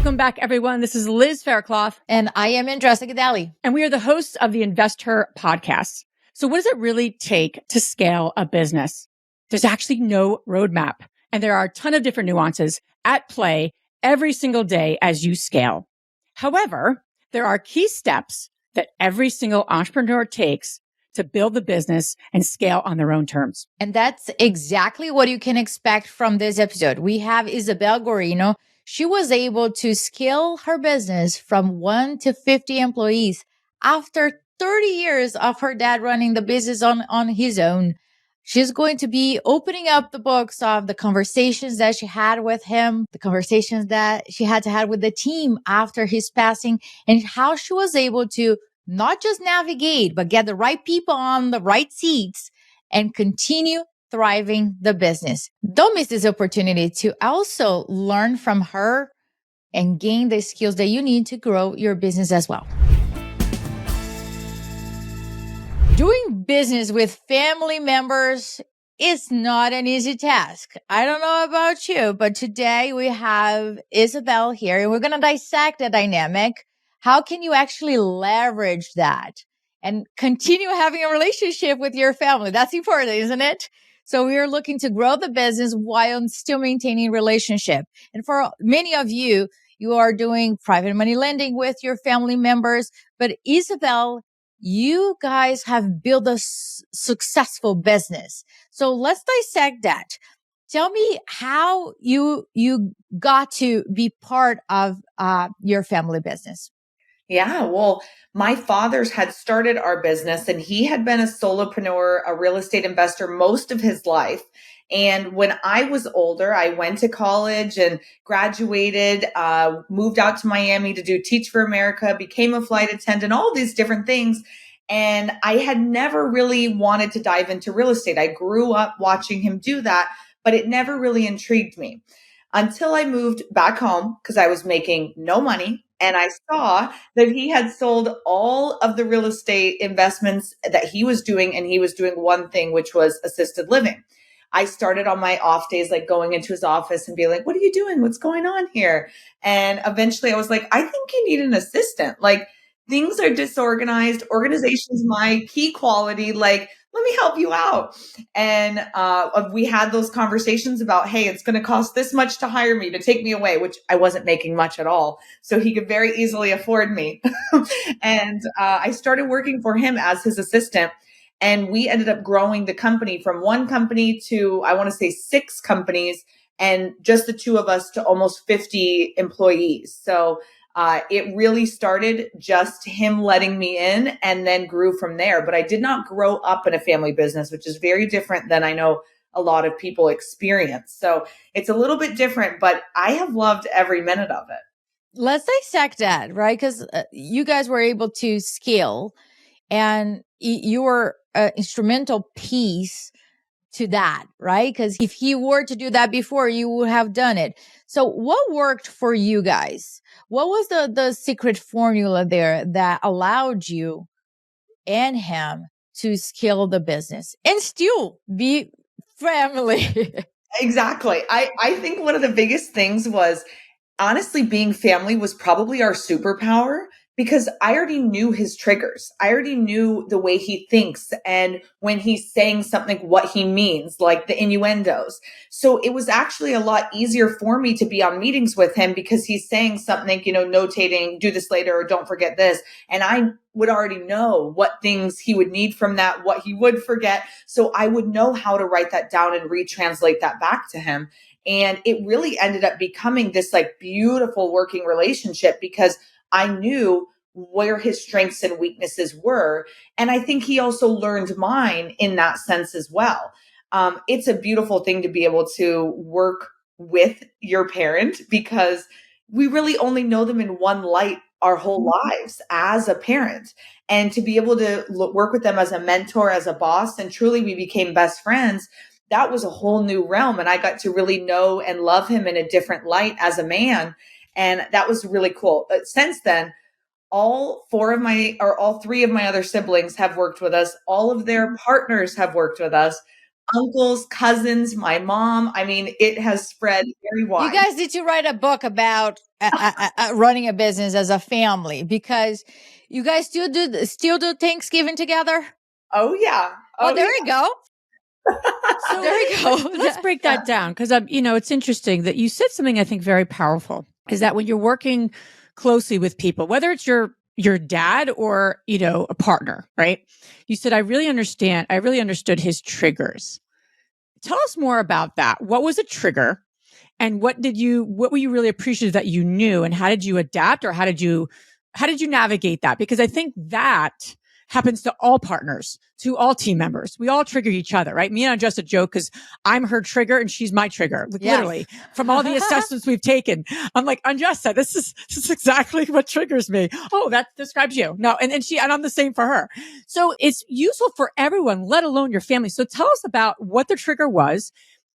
Welcome back, everyone. This is Liz Faircloth. And I am Andressa Gadelli. And we are the hosts of the Investor Podcast. So what does it really take to scale a business? There's actually no roadmap. And there are a ton of different nuances at play every single day as you scale. However, there are key steps that every single entrepreneur takes to build the business and scale on their own terms. And that's exactly what you can expect from this episode. We have Isabelle Guarino. She was able to scale her business from 1 to 50 employees after 30 years of her dad running the business on his own. She's going to be opening up the books of the conversations that she had with him, the conversations that she had to have with the team after his passing, and how she was able to not just navigate, but get the right people on the right seats and continue thriving the business. Don't miss this opportunity to also learn from her and gain the skills that you need to grow your business as well. Doing business with family members is not an easy task. I don't know about you, but today we have Isabelle here and we're going to dissect the dynamic. How can you actually leverage that and continue having a relationship with your family? That's important, isn't it? So we are looking to grow the business while still maintaining relationship. And for many of you, you are doing private money lending with your family members. But Isabelle, you guys have built a successful business. So let's dissect that. Tell me how you got to be part of your family business. Yeah, well, my father's had started our business and he had been a solopreneur, a real estate investor most of his life. And when I was older, I went to college and graduated, moved out to Miami to do Teach for America, became a flight attendant, all these different things. And I had never really wanted to dive into real estate. I grew up watching him do that, but it never really intrigued me until I moved back home because I was making no money. And I saw that he had sold all of the real estate investments that he was doing. And he was doing one thing, which was assisted living. I started on my off days, like going into his office and be like, what are you doing? What's going on here? And eventually I was like, I think you need an assistant. Like things are disorganized. Organization is my key quality. Like, let me help you out. And we had those conversations about, hey, it's going to cost this much to hire me, to take me away, which I wasn't making much at all. So he could very easily afford me. And I started working for him as his assistant. And we ended up growing the company from one company to, I want to say 6 companies, and just the two of us to almost 50 employees. So it really started just him letting me in and then grew from there. But I did not grow up in a family business, which is very different than I know a lot of people experience. So it's a little bit different, but I have loved every minute of it. Let's dissect that, right? Because you guys were able to scale and you were an instrumental piece to that, right? Because if he were to do that before, you would have done it. So what worked for you guys? What was the secret formula there that allowed you and him to scale the business and still be family? Exactly. I think one of the biggest things was honestly being family was probably our superpower because I already knew his triggers. I already knew the way he thinks and when he's saying something, what he means, like the innuendos. So it was actually a lot easier for me to be on meetings with him because he's saying something, notating, do this later or don't forget this. And I would already know what things he would need from that, what he would forget. So I would know how to write that down and retranslate that back to him. And it really ended up becoming this like beautiful working relationship because I knew where his strengths and weaknesses were. And I think he also learned mine in that sense as well. It's a beautiful thing to be able to work with your parent because we really only know them in one light our whole lives as a parent. And to be able to work with them as a mentor, as a boss, and truly we became best friends, that was a whole new realm. And I got to really know and love him in a different light as a man. And that was really cool. But since then, all 3 of my other siblings have worked with us. All of their partners have worked with us. uncles, cousins, my mom. I mean, it has spread very You wide. guys need to write a book about running a business as a family, because you guys still do Thanksgiving together. Oh yeah. Oh, there you go. So There you go. let's break that down, because it's interesting that you said something I think very powerful, is that when you're working closely with people, whether it's your dad or, a partner, right? You said, I really understood his triggers. Tell us more about that. What was a trigger, and what were you really appreciative that you knew, and how did you adapt, or how did you navigate that? Because I think that happens to all partners, to all team members. We all trigger each other, right? Me and Andressa joke because I'm her trigger and she's my trigger. Like, Yes. literally, from all the assessments we've taken, I'm like, Andressa, this is exactly what triggers me. Oh, that describes you. No, and I'm the same for her. So it's useful for everyone, let alone your family. So tell us about what the trigger was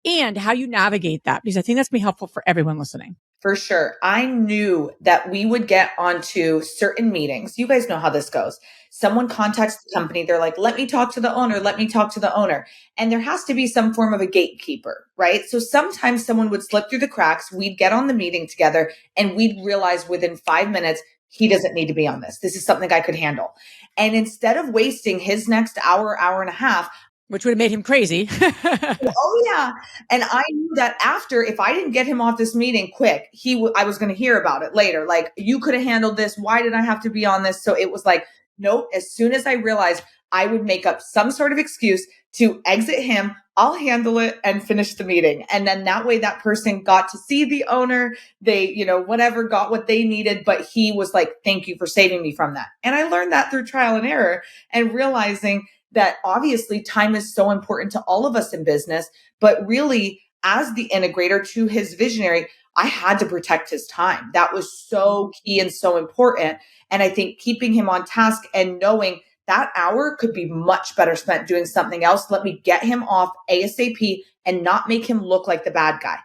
and how you navigate that, because I think that's going to be helpful for everyone listening. For sure. I knew that we would get onto certain meetings. You guys know how this goes. Someone contacts the company. They're like, let me talk to the owner. Let me talk to the owner. And there has to be some form of a gatekeeper, right? So sometimes someone would slip through the cracks. We'd get on the meeting together and we'd realize within 5 minutes, he doesn't need to be on this. This is something I could handle. And instead of wasting his next hour, hour and a half, which would have made him crazy. Oh yeah. And I knew that after, if I didn't get him off this meeting quick, I was going to hear about it later. Like, you could have handled this. Why did I have to be on this? So it was like, nope. As soon as I realized, I would make up some sort of excuse to exit him. I'll handle it and finish the meeting. And then that way that person got to see the owner. They, whatever, got what they needed, but he was like, thank you for saving me from that. And I learned that through trial and error, and realizing that obviously time is so important to all of us in business, but really as the integrator to his visionary, I had to protect his time. That was so key and so important. And I think keeping him on task and knowing that hour could be much better spent doing something else. Let me get him off ASAP and not make him look like the bad guy.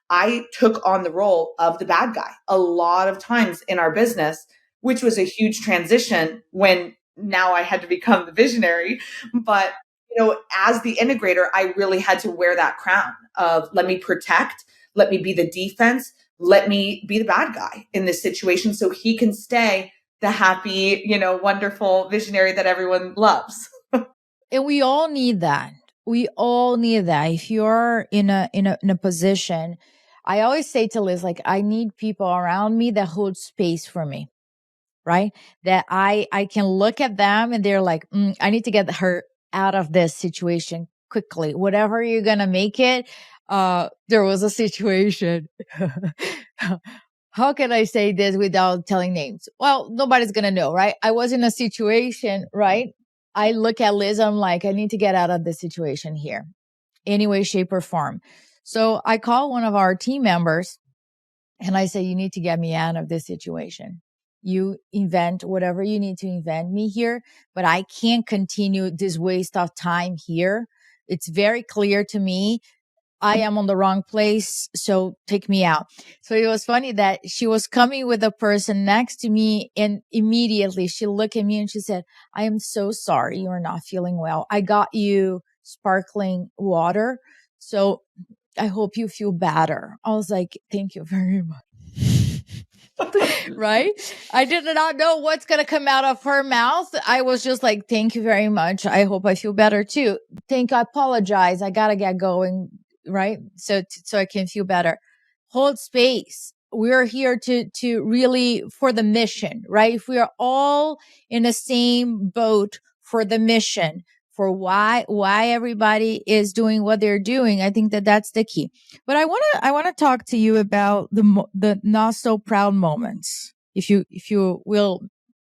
I took on the role of the bad guy a lot of times in our business, which was a huge transition when now I had to become the visionary. But, as the integrator, I really had to wear that crown of, let me protect, let me be the defense, let me be the bad guy in this situation so he can stay the happy, wonderful visionary that everyone loves. And we all need that. We all need that. If you're in a position, I always say to Liz, like, I need people around me that hold space for me. Right? That I can look at them and they're like, I need to get her out of this situation quickly. Whatever you're going to make it. There was a situation. How can I say this without telling names? Well, nobody's going to know, right? I was in a situation, right? I look at Liz, I'm like, I need to get out of this situation here, any way, shape, or form. So I call one of our team members and I say, you need to get me out of this situation. You invent whatever you need to invent me here, but I can't continue this waste of time here. It's very clear to me. I am on the wrong place, so take me out. So it was funny that she was coming with a person next to me, and immediately she looked at me and she said, I am so sorry you're not feeling well. I got you sparkling water, so I hope you feel better. I was like, thank you very much. Right? I did not know what's going to come out of her mouth. I was just like, thank you very much. I hope I feel better too. I apologize. I got to get going. Right? So I can feel better. Hold space. We're here to really for the mission, right? If we are all in the same boat for the mission, for why everybody is doing what they're doing, I think that's the key. But I want to talk to you about the not so proud moments, if you will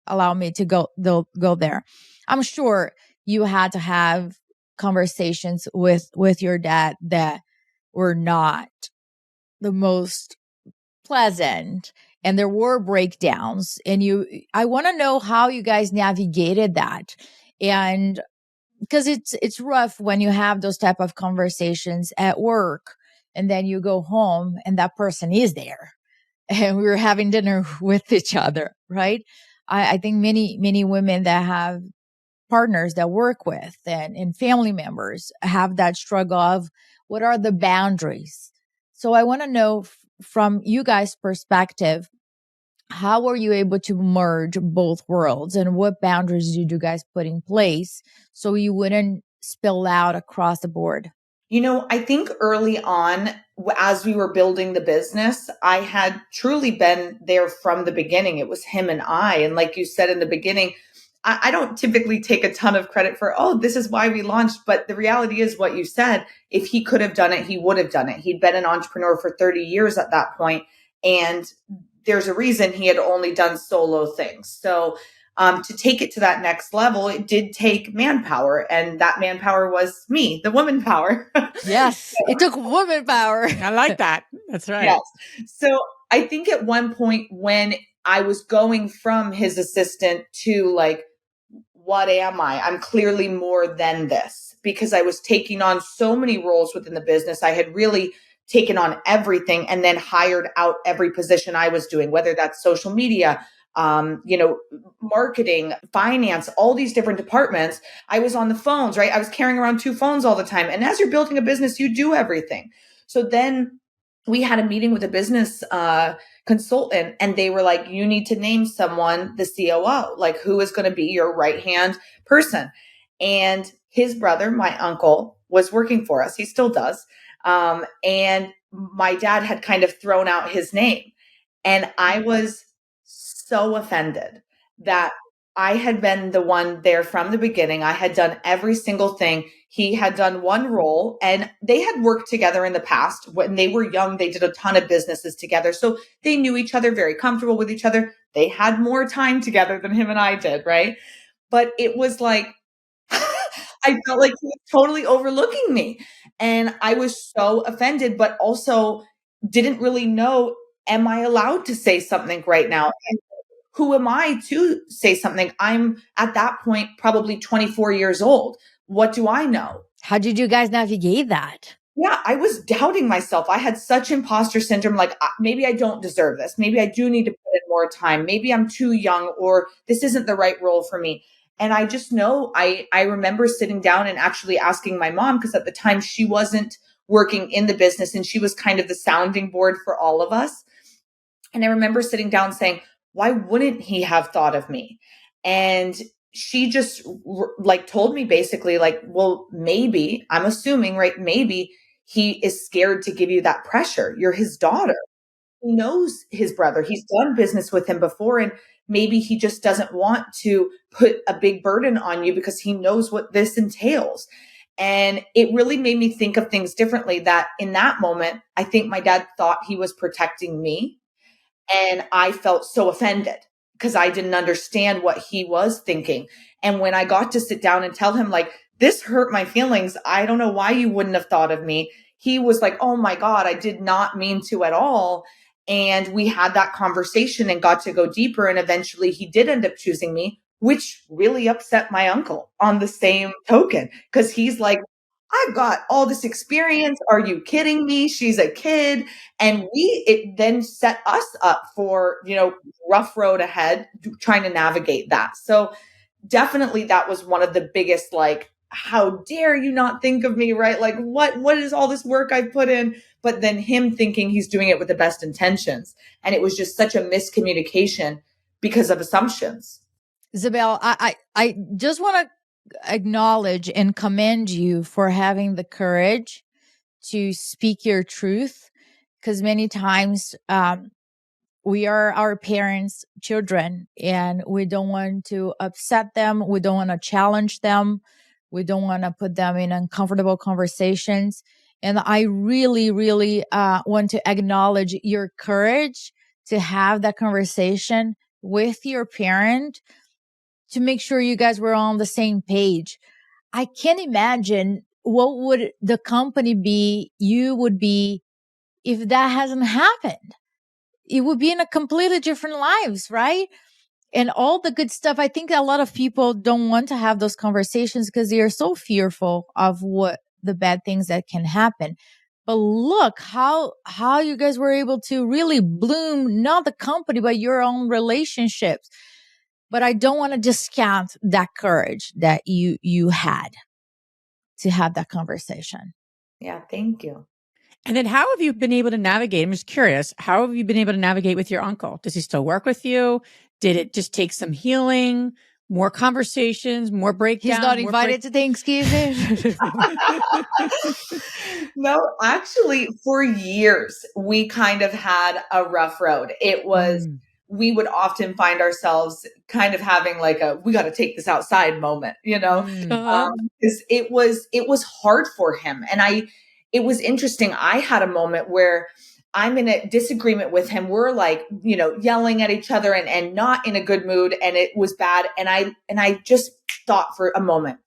allow me to go there. I'm sure you had to have conversations with your dad that were not the most pleasant, and there were breakdowns, and I want to know how you guys navigated that. And because it's rough when you have those type of conversations at work and then you go home and that person is there and we were having dinner with each other, right? I think many women that have partners that work with and family members have that struggle of what are the boundaries. So I want to know from you guys' perspective, how were you able to merge both worlds and what boundaries did you guys put in place so you wouldn't spill out across the board? I think early on, as we were building the business, I had truly been there from the beginning. It was him and I. And like you said in the beginning, I don't typically take a ton of credit for, oh, this is why we launched. But the reality is what you said. If he could have done it, he would have done it. He'd been an entrepreneur for 30 years at that point. And there's a reason he had only done solo things. So to take it to that next level, it did take manpower. And that manpower was me, the woman power. Yes, it took woman power. I like that. That's right. Yes. So I think at one point when I was going from his assistant to like, what am I? I'm clearly more than this, because I was taking on so many roles within the business. I had really taken on everything and then hired out every position I was doing, whether that's social media, marketing, finance, all these different departments. I was on the phones, right? I was carrying around 2 phones all the time. And as you're building a business, you do everything. So then we had a meeting with a business consultant, and they were like, you need to name someone the COO, like who is going to be your right-hand person. And his brother, my uncle, was working for us. He still does. And my dad had kind of thrown out his name. And I was so offended that I had been the one there from the beginning. I had done every single thing. He had done one role, and they had worked together in the past. When they were young, they did a ton of businesses together. So they knew each other, very comfortable with each other. They had more time together than him and I did, right? But it was like, I felt like he was totally overlooking me. And I was so offended, but also didn't really know, am I allowed to say something right now? And who am I to say something? I'm at that point probably 24 years old. What do I know? How did you guys navigate that? Yeah, I was doubting myself. I had such imposter syndrome. Like, maybe I don't deserve this. Maybe I do need to put in more time. Maybe I'm too young, or this isn't the right role for me. And I just know, I remember sitting down and actually asking my mom, because at the time she wasn't working in the business and she was kind of the sounding board for all of us. And I remember sitting down saying, why wouldn't he have thought of me? And she just like told me basically like, well, maybe, I'm assuming, right? Maybe he is scared to give you that pressure. You're his daughter. He knows his brother. He's done business with him before. And maybe he just doesn't want to put a big burden on you because he knows what this entails. And it really made me think of things differently, that in that moment, I think my dad thought he was protecting me. And I felt so offended because I didn't understand what he was thinking. And when I got to sit down and tell him, like, this hurt my feelings, I don't know why you wouldn't have thought of me, he was like, oh my God, I did not mean to at all. And we had that conversation and got to go deeper. And eventually he did end up choosing me, which really upset my uncle on the same token, because he's like, I've got all this experience. Are you kidding me? She's a kid. And it then set us up for, rough road ahead, trying to navigate that. So definitely that was one of the biggest, like, how dare you not think of me, right? Like, what is all this work I put in? But then him thinking he's doing it with the best intentions. And it was just such a miscommunication because of assumptions. Isabelle, I just want to acknowledge and commend you for having the courage to speak your truth, because many times we are our parents' children and we don't want to upset them. We don't want to challenge them. We don't want to put them in uncomfortable conversations. And I really, really want to acknowledge your courage to have that conversation with your parent to make sure you guys were on the same page. I can't imagine what would the company be, you would be, if that hasn't happened. It would be in a completely different lives, right? And all the good stuff. I think a lot of people don't want to have those conversations because they are so fearful of what the bad things that can happen. But look how you guys were able to really bloom, not the company, but your own relationships. but I don't want to discount that courage that you had to have that conversation. Yeah, thank you. And then how have you been able to navigate? I'm just curious. How have you been able to navigate with your uncle? Does he still work with you? Did it just take some healing, more conversations, more breakdown? He's not invited to Thanksgiving. No, actually, for years, we kind of had a rough road. It was, we would often find ourselves kind of having like a, we got to take this outside moment, because it was hard for him. And it was interesting. I had a moment where I'm in a disagreement with him. We're like, yelling at each other and not in a good mood. And it was bad. And I just thought for a moment,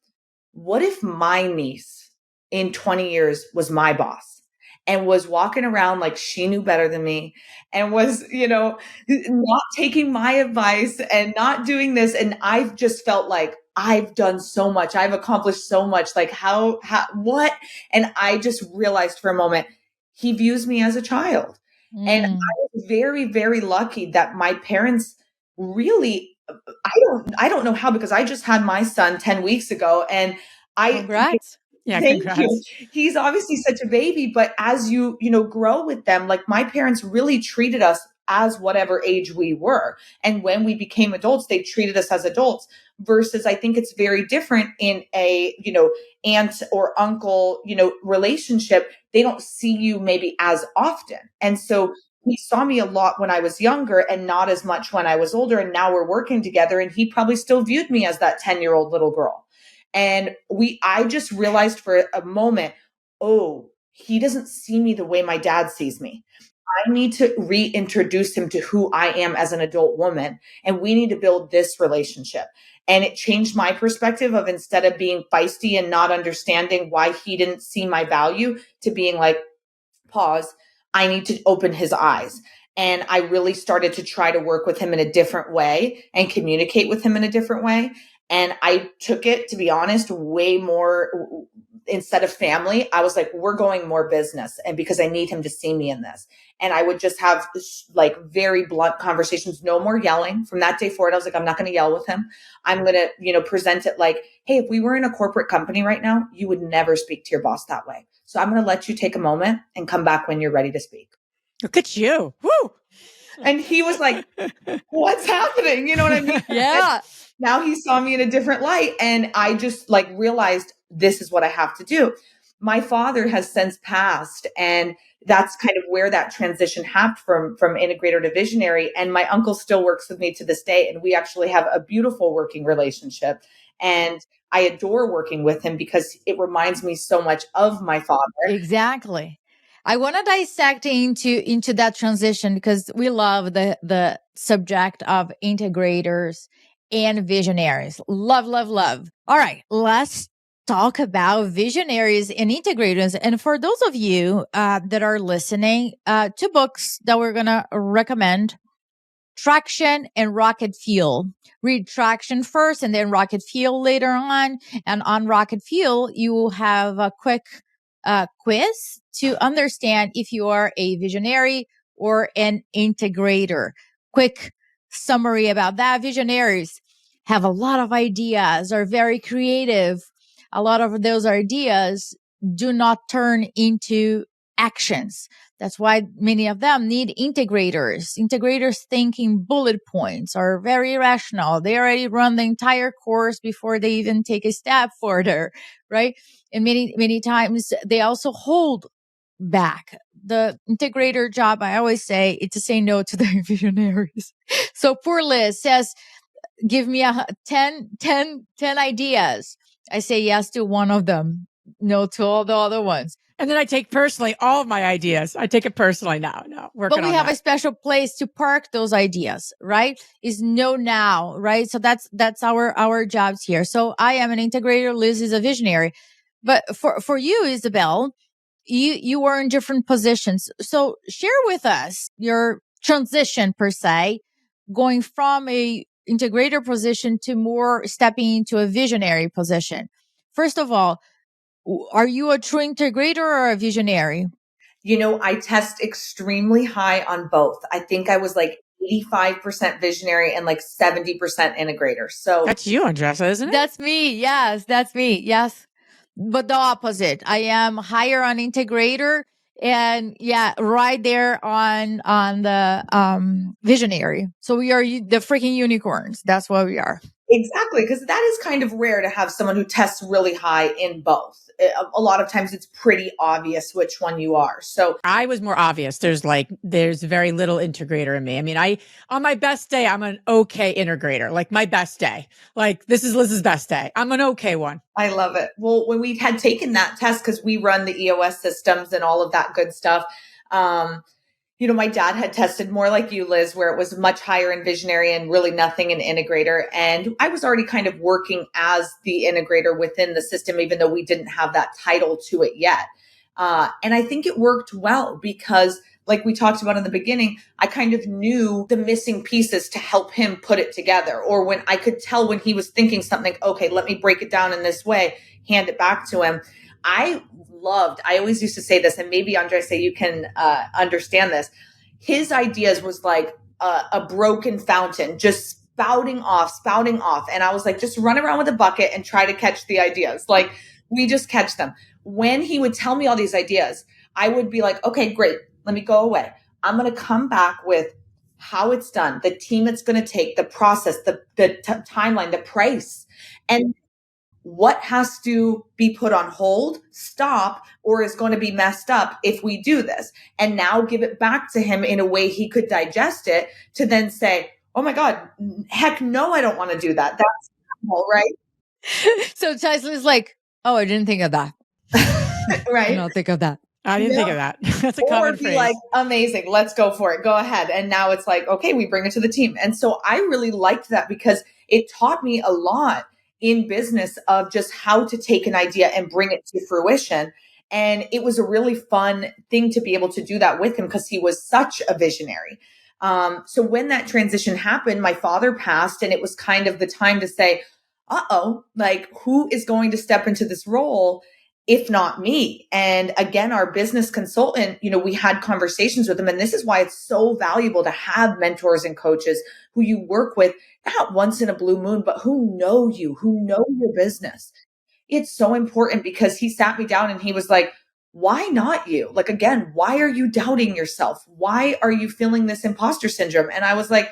what if my niece in 20 years was my boss and was walking around like she knew better than me and was, not taking my advice and not doing this. And I've just felt like I've done so much. I've accomplished so much. Like what? And I just realized for a moment, he views me as a child. And I was very, very lucky that my parents really, I don't know how, because I just had my son 10 weeks ago and Congrats. Yeah, thank congrats. you. He's obviously such a baby, but as you grow with them, like my parents really treated us as whatever age we were. And when we became adults, they treated us as adults versus I think it's very different in a, aunt or uncle, relationship. They don't see you maybe as often. And so he saw me a lot when I was younger and not as much when I was older. And now we're working together and he probably still viewed me as that 10-year-old little girl. And I just realized for a moment, oh, he doesn't see me the way my dad sees me. I need to reintroduce him to who I am as an adult woman. And we need to build this relationship. And it changed my perspective of, instead of being feisty and not understanding why he didn't see my value, to being like, pause, I need to open his eyes. And I really started to try to work with him in a different way and communicate with him in a different way. And I took it, to be honest, way more, instead of family, I was like, we're going more business. And because I need him to see me in this. And I would just have like very blunt conversations, no more yelling. From that day forward, I was like, I'm not going to yell with him. I'm going to, present it like, hey, if we were in a corporate company right now, you would never speak to your boss that way. So I'm going to let you take a moment and come back when you're ready to speak. Look at you. Woo! And he was like, what's happening? You know what I mean? Yeah. And now he saw me in a different light. And I just like realized this is what I have to do. My father has since passed. And that's kind of where that transition happened from integrator to visionary. And my uncle still works with me to this day. And we actually have a beautiful working relationship. And I adore working with him because it reminds me so much of my father. Exactly. I want to dissect into that transition because we love the subject of integrators and visionaries. Love, love, love. All right, let's talk about visionaries and integrators. And for those of you that are listening, two books that we're going to recommend: Traction and Rocket Fuel. Read Traction first and then Rocket Fuel later on. And on Rocket Fuel, you will have a quick quiz to understand if you are a visionary or an integrator. Quick summary about that. Visionaries have a lot of ideas, are very creative. A lot of those ideas do not turn into actions. That's why many of them need integrators. Integrators thinking bullet points, are very rational. They already run the entire course before they even take a step further, right? And many times they also hold back. The integrator job, I always say, it's to say no to the visionaries. So poor Liz says, give me 10 ideas. I say yes to one of them, no to all the other ones. And then I take personally all of my ideas. I take it personally now. No, working on that. But we have a special place to park those ideas, right? Is no now, right? So that's our jobs here. So I am an integrator. Liz is a visionary. But for you, Isabelle, you were in different positions. So share with us your transition per se, going from a integrator position to more stepping into a visionary position. First of all, are you a true integrator or a visionary? I test extremely high on both. I think I was like 85% visionary and like 70% integrator. So That's you, Andressa, isn't it? That's me. Yes, that's me. Yes. But the opposite. I am higher on integrator and yeah, right there on the visionary. So we are the freaking unicorns. That's what we are. exactly, because that is kind of rare to have someone who tests really high in both. A lot of times it's pretty obvious which one you are. So I was more obvious. There's very little integrator in me. I mean, on my best day, I'm an okay integrator, like my best day. Like this is Liz's best day. I'm an okay one. I love it. Well, when we had taken that test, because we run the EOS systems and all of that good stuff, my dad had tested more like you, Liz, where it was much higher in visionary and really nothing in integrator. And I was already kind of working as the integrator within the system, even though we didn't have that title to it yet. And I think it worked well because, like we talked about in the beginning, I kind of knew the missing pieces to help him put it together. Or when I could tell when he was thinking something, okay, let me break it down in this way, hand it back to him. I always used to say this, and maybe Andressa, you can understand this. His ideas was like a broken fountain, just spouting off. And I was like, just run around with a bucket and try to catch the ideas. Like we just catch them. When he would tell me all these ideas, I would be like, okay, great. Let me go away. I'm going to come back with how it's done, the team it's going to take, the process, the timeline, the price, and what has to be put on hold, stop, or is going to be messed up if we do this. And now give it back to him in a way he could digest it to then say, oh my God, heck no, I don't want to do that. That's normal, right? So Tyler's like, oh, I didn't think of that. Right. I don't think of that. I didn't think of that. That's a common Or be phrase. like, amazing, let's go for it. Go ahead. And now it's like, okay, we bring it to the team. And so I really liked that because it taught me a lot in business of just how to take an idea and bring it to fruition. And it was a really fun thing to be able to do that with him because he was such a visionary. So when that transition happened, my father passed, and it was kind of the time to say, like who is going to step into this role if not me? And again, our business consultant, we had conversations with him. And this is why it's so valuable to have mentors and coaches who you work with, not once in a blue moon, but who know you, who know your business. It's so important because he sat me down and he was like, why not you? Like, again, why are you doubting yourself? Why are you feeling this imposter syndrome? And I was like,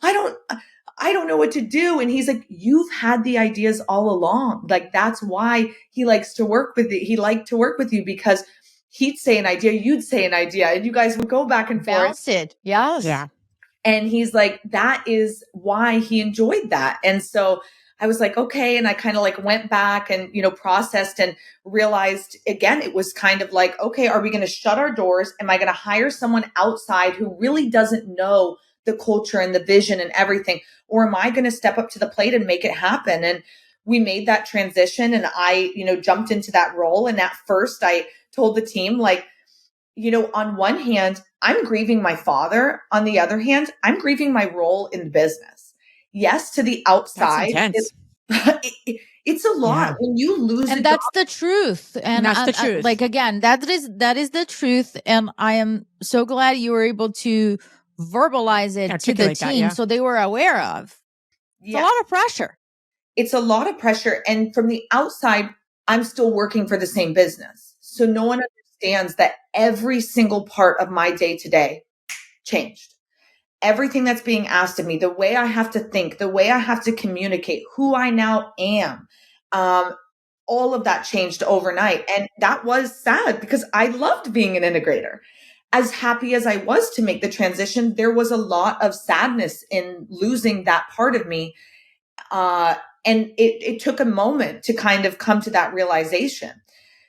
I don't know what to do. And he's like, you've had the ideas all along. Like, that's why he likes to work with you. He liked to work with you because he'd say an idea, you'd say an idea, and you guys would go back and forth. Bounce it. Yes. Yeah. And he's like, that is why he enjoyed that. And so I was like, okay. And I kind of like went back and, processed and realized again, it was kind of like, okay, are we going to shut our doors? Am I going to hire someone outside who really doesn't know the culture and the vision and everything? Or am I going to step up to the plate and make it happen? And we made that transition, and I, jumped into that role. And at first I told the team, like, on one hand, I'm grieving my father. On the other hand, I'm grieving my role in business. Yes, to the outside, it's a lot. Yeah. When you lose, and that's the truth. And that's the truth. Like, again, that is the truth. And I am so glad you were able to verbalize it to the team so they were aware of. It's a lot of pressure. It's a lot of pressure. And from the outside, I'm still working for the same business. So no one understands that every single part of my day to day changed. Everything that's being asked of me, the way I have to think, the way I have to communicate, who I now am, all of that changed overnight. And that was sad because I loved being an integrator. As happy as I was to make the transition, there was a lot of sadness in losing that part of me. And it took a moment to kind of come to that realization.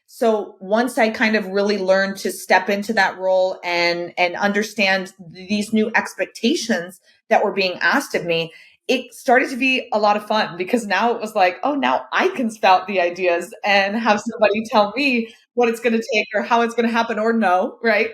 So once I kind of really learned to step into that role and understand these new expectations that were being asked of me, it started to be a lot of fun because now it was like, oh, now I can spout the ideas and have somebody tell me what it's going to take or how it's going to happen or no, right?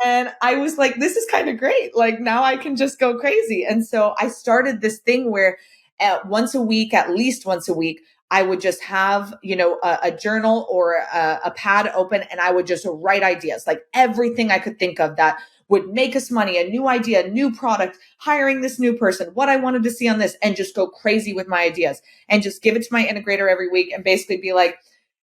And I was like, this is kind of great. Like now I can just go crazy. And so I started this thing where at least once a week, I would just have, a journal or a pad open, and I would just write ideas, like everything I could think of that would make us money, a new idea, a new product, hiring this new person, what I wanted to see on this, and just go crazy with my ideas and just give it to my integrator every week and basically be like,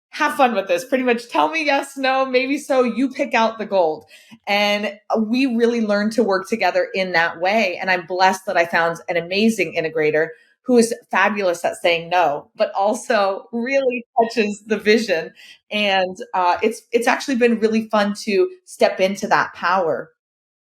have fun with this. Pretty much tell me yes, no, maybe so. You pick out the gold. And we really learned to work together in that way. And I'm blessed that I found an amazing integrator who is fabulous at saying no, but also really touches the vision. And it's actually been really fun to step into that power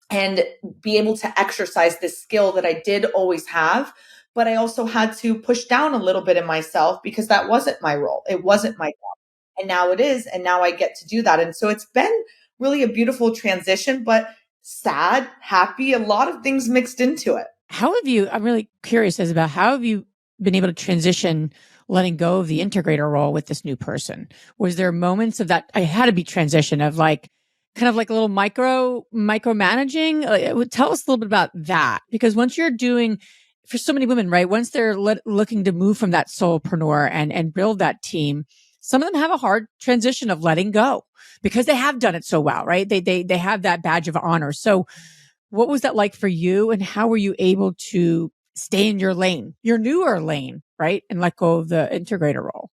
and be able to exercise this skill that I did always have. But I also had to push down a little bit in myself because that wasn't my role. It wasn't my job. And now it is. And now I get to do that. And so it's been really a beautiful transition, but sad, happy, a lot of things mixed into it. How have you, I'm really curious as about how have you been able to transition letting go of the integrator role with this new person? Was there moments of that? I had to be transition of like, kind of like a little micromanaging. Tell us a little bit about that, because once you're doing, for so many women, right? Once they're looking to move from that solopreneur and build that team, some of them have a hard transition of letting go because they have done it so well, right? They have that badge of honor. So what was that like for you, and how were you able to stay in your lane, your newer lane, right? And let go of the integrator role?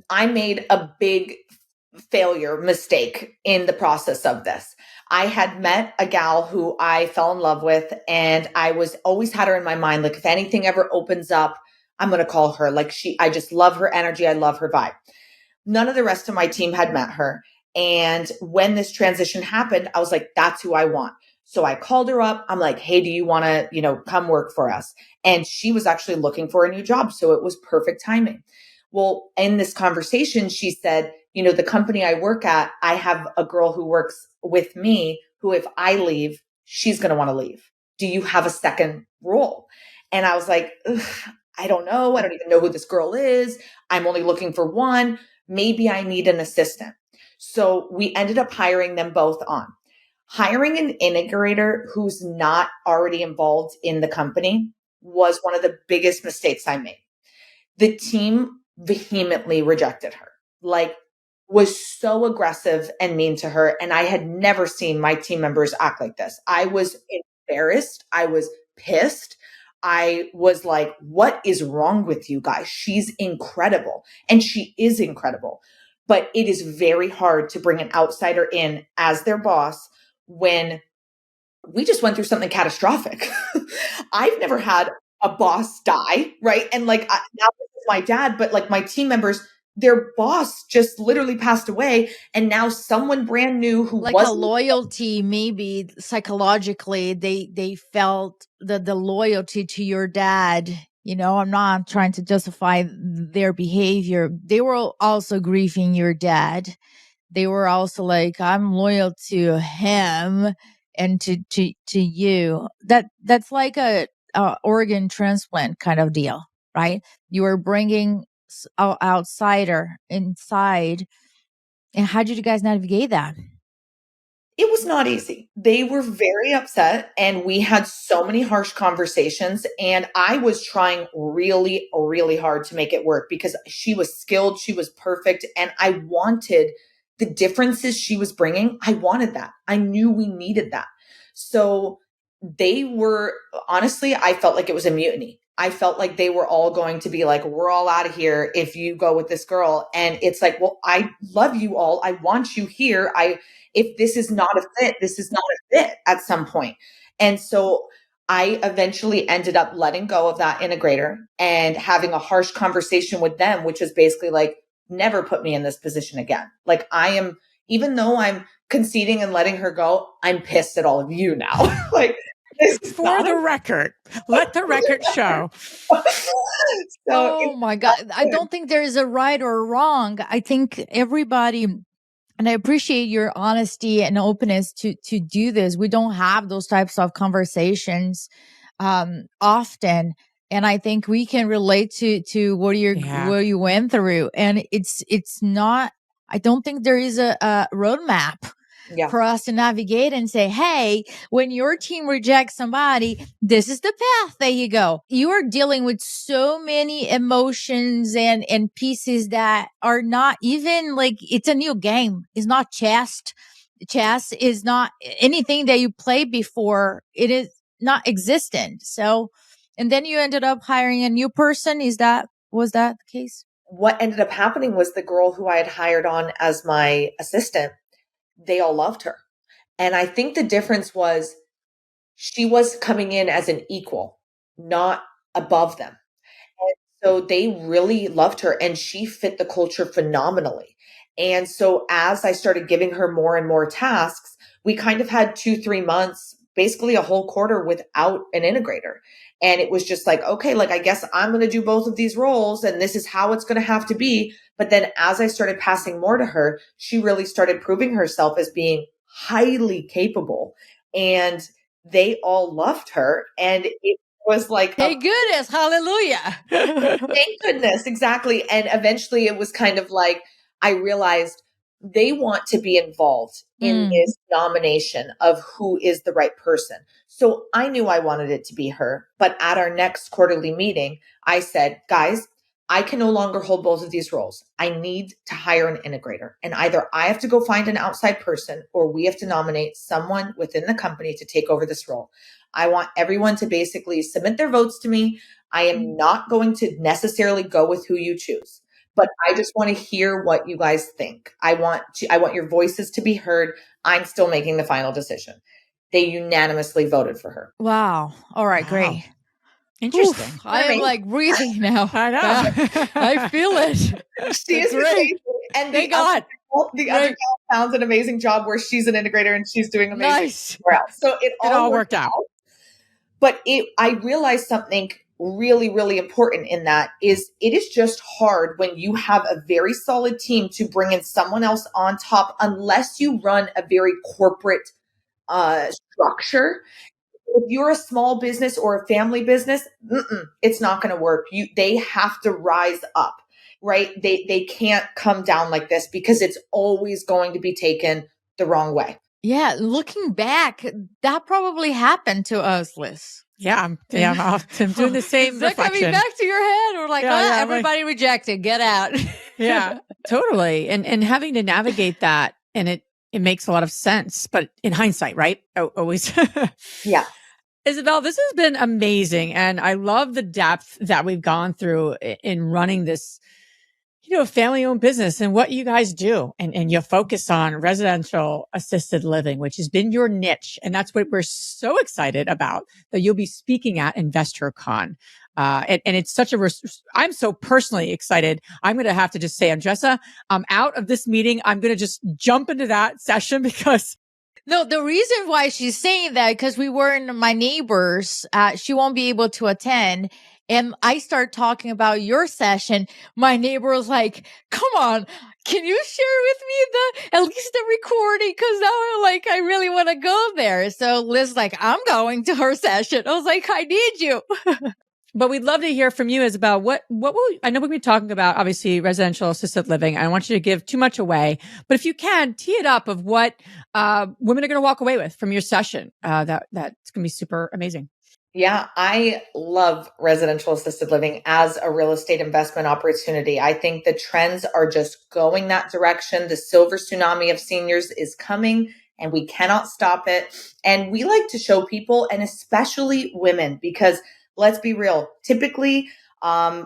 I made a big mistake in the process of this. I had met a gal who I fell in love with, and I was always had her in my mind. Like, if anything ever opens up, I'm going to call her. Like, I just love her energy. I love her vibe. None of the rest of my team had met her. And when this transition happened, I was like, that's who I want. So I called her up. I'm like, hey, do you want to, come work for us? And she was actually looking for a new job. So it was perfect timing. Well, in this conversation, she said, the company I work at, I have a girl who works with me who, if I leave, she's going to want to leave. Do you have a second role? And I was like, I don't know. I don't even know who this girl is. I'm only looking for one. Maybe I need an assistant. So we ended up hiring them both on. Hiring an integrator who's not already involved in the company was one of the biggest mistakes I made. The team vehemently rejected her, was so aggressive and mean to her. And I had never seen my team members act like this. I was embarrassed. I was pissed. I was like, what is wrong with you guys? She's incredible. And she is incredible. But it is very hard to bring an outsider in as their boss when we just went through something catastrophic. I've never had a boss die, right? And now this is my dad, but my team members, their boss just literally passed away, and now someone brand new who like wasn't a loyalty, maybe psychologically they felt the loyalty to your dad. I'm not trying to justify their behavior. They were also grieving your dad. They were also like, I'm loyal to him and to you. That's like a organ transplant kind of deal, right? You are bringing an outsider inside. And how did you guys navigate that? It was not easy. They were very upset, and we had so many harsh conversations, and I was trying really, really hard to make it work because she was skilled, she was perfect, and I wanted the differences she was bringing. I wanted that. I knew we needed that. So they were, honestly, I felt like it was a mutiny. I felt like they were all going to be like, we're all out of here if you go with this girl. And it's like, well, I love you all. I want you here. If this is not a fit, this is not a fit at some point. And so I eventually ended up letting go of that integrator and having a harsh conversation with them, which was basically like, never put me in this position again. Like, I am, even though I'm conceding and letting her go, I'm pissed at all of you now. For the record, let the record show. Oh my God. I don't think there is a right or wrong. I think everybody, and I appreciate your honesty and openness to do this. We don't have those types of conversations often. And I think we can relate to what you went through. And it's not, I don't think there is a roadmap. Yeah. for us to navigate and say, hey, when your team rejects somebody, this is the path that you go. You are dealing with so many emotions and pieces that are not even like, it's a new game. It's not chess. Chess is not anything that you played before. It is not existent. So, and then you ended up hiring a new person. Was that the case? What ended up happening was the girl who I had hired on as my assistant, they all loved her. And I think the difference was she was coming in as an equal, not above them. And so they really loved her and she fit the culture phenomenally. And so as I started giving her more and more tasks, we kind of had 2-3 months, basically a whole quarter without an integrator. And it was just like, okay, like, I guess I'm going to do both of these roles and this is how it's going to have to be. But then as I started passing more to her, she really started proving herself as being highly capable. And they all loved her. And it was like, thank goodness, hallelujah. thank goodness, exactly. And eventually it was kind of like, I realized they want to be involved in this nomination of who is the right person. So I knew I wanted it to be her. But at our next quarterly meeting, I said, guys, I can no longer hold both of these roles. I need to hire an integrator. And either I have to go find an outside person or we have to nominate someone within the company to take over this role. I want everyone to basically submit their votes to me. I am not going to necessarily go with who you choose, but I just want to hear what you guys think. I want your voices to be heard. I'm still making the final decision. They unanimously voted for her. Wow. All right, Wow. Great. Interesting. Oof, I am like breathing now. I know. Yeah, I feel it. She is great. amazing. And Thank God. The other gal found an amazing job where she's an integrator and she's doing amazing. Nice. So it all worked out. But I realized something really, really important in that is it is just hard when you have a very solid team to bring in someone else on top unless you run a very corporate structure. If you're a small business or a family business, it's not going to work. They have to rise up, right? They can't come down like this because it's always going to be taken the wrong way. Yeah, looking back, that probably happened to us, Liz. Yeah, I'm doing the same Is that reflection. coming back to your head? We're like, everybody rejected, get out. Yeah, totally. And having to navigate that, and it makes a lot of sense, but in hindsight, right? Always. Yeah. Isabelle, this has been amazing. And I love the depth that we've gone through in running this, family-owned business and what you guys do. And you focus on residential assisted living, which has been your niche. And that's what we're so excited about, that you'll be speaking at InvestorCon. And it's I'm so personally excited. I'm going to have to just say, Andressa, I'm out of this meeting. I'm going to just jump into that session because no, the reason why she's saying that, because we weren't my neighbors, she won't be able to attend. And I start talking about your session. My neighbor was like, come on, can you share with me at least the recording? Cause now I really want to go there. So Liz like, I'm going to her session. I was like, I need you. But we'd love to hear from you, Isabelle. I know we've been talking about, obviously, residential assisted living. I don't want you to give too much away, but if you can, tee it up of what women are going to walk away with from your session. That's going to be super amazing. Yeah, I love residential assisted living as a real estate investment opportunity. I think the trends are just going that direction. The silver tsunami of seniors is coming and we cannot stop it. And we like to show people, and especially women, because let's be real, typically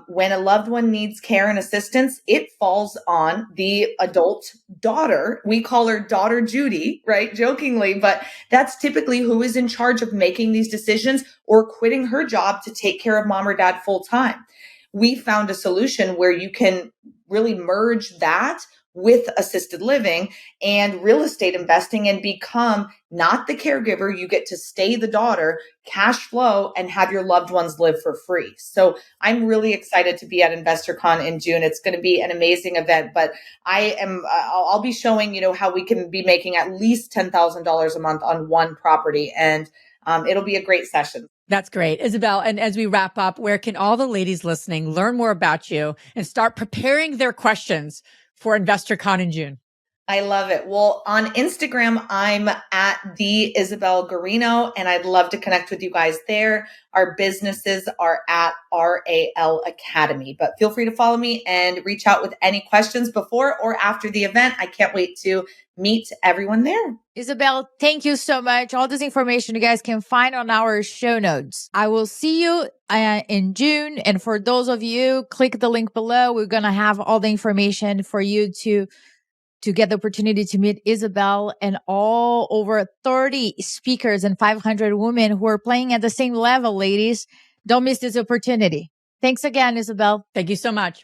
when a loved one needs care and assistance, it falls on the adult daughter. We call her daughter Judy, right? Jokingly, but that's typically who is in charge of making these decisions or quitting her job to take care of mom or dad full time. We found a solution where you can really merge that with assisted living and real estate investing and become not the caregiver. You get to stay the daughter, cash flow, and have your loved ones live for free. So I'm really excited to be at InvestorCon in June. It's going to be an amazing event, but I'll be showing, how we can be making at least $10,000 a month on one property. And it'll be a great session. That's great. Isabelle, and as we wrap up, where can all the ladies listening learn more about you and start preparing their questions for InvestorCon in June? I love it. Well, on Instagram, I'm at the Isabelle Guarino, and I'd love to connect with you guys there. Our businesses are at RAL Academy, but feel free to follow me and reach out with any questions before or after the event. I can't wait to meet everyone there. Isabelle, thank you so much. All this information you guys can find on our show notes. I will see you in June. And for those of you, click the link below. We're going to have all the information for you to get the opportunity to meet Isabelle and all over 30 speakers and 500 women who are playing at the same level, ladies. Don't miss this opportunity. Thanks again, Isabelle. Thank you so much.